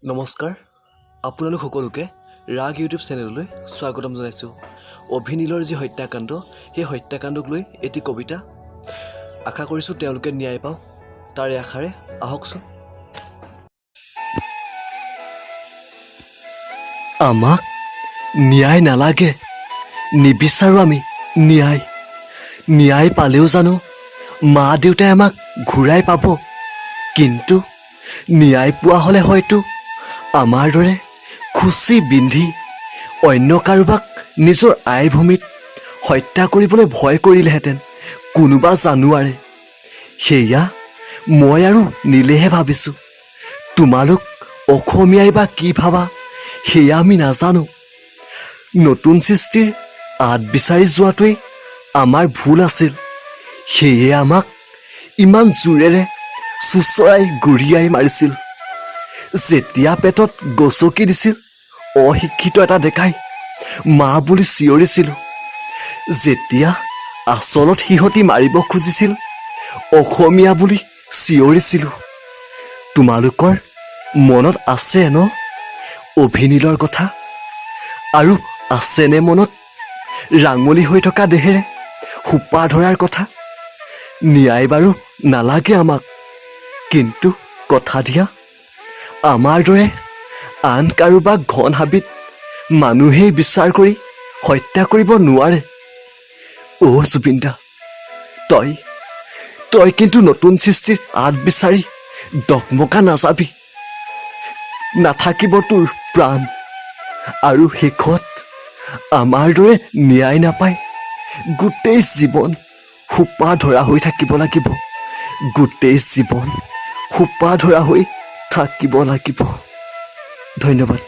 নমস্কাৰ আপোনালোক সকলোকে ৰাগ ইউটিউব চেনেললৈ স্বাগতম জনাইছোঁ। অভিনীলৰ যি হত্যাকাণ্ড সেই হত্যাকাণ্ডক লৈ এটি কবিতা আশা কৰিছোঁ তেওঁলোকে ন্যায় পাওক, তাৰে আশাৰে আহকচোন। আমাক ন্যায় নালাগে, নিবিচাৰোঁ আমি ন্যায় পালেও জানো মা দেউতাই আমাক ঘূৰাই পাব, কিন্তু ন্যায় পোৱা হ'লে হয়তো আমাৰ দৰে খুচি বিন্ধি অন্য কাৰোবাক নিজৰ আইভূমিত হত্যা কৰিবলৈ ভয় কৰিলেহেঁতেন কোনোবা জানুৱাৰে। সেয়া মই আৰু নীলেহে ভাবিছোঁ। তোমালোক অসমীয়াই বা কি ভাবা সেয়া আমি নাজানো। নতুন সৃষ্টিৰ আঁত বিচাৰি যোৱাটোৱেই আমাৰ ভুল আছিল। সেয়ে আমাক ইমান জোৰেৰে চুচৰাই গুৰিয়াই মাৰিছিল। যেতিয়া পেটত গচকি দিছিল অশিক্ষিত এটা ডেকাই মা বুলি চিঞৰিছিলোঁ। যেতিয়া আচলত সিহঁতি মাৰিব খুজিছিল অসমীয়া বুলি চিঞৰিছিলোঁ। তোমালোকৰ মনত আছে ন অভিনীলৰ কথা? আৰু আছেনে মনত ৰাঙলী হৈ থকা দেহেৰে সোপা ধৰাৰ কথা? ন্যায় বাৰু নালাগে আমাক, কিন্তু কথা দিয়া আমাৰ দৰে আন কাৰোবাক ঘন হাবিত মানুহেই বিচাৰ কৰি হত্যা কৰিব নোৱাৰে। অ' জুবিন দা, তই কিন্তু নতুন সৃষ্টিৰ আঁত বিচাৰি ডকমকা নাযাবি। নাথাকিব তোৰ প্ৰাণ, আৰু শেষত আমাৰ দৰে ন্যায় নাপায় গোটেই জীৱন সোপা ধৰা হৈ থাকিব লাগিব। গোটেই জীৱন সোপা ধৰা হৈ থাকিব লাগিব। ধন্যবাদ।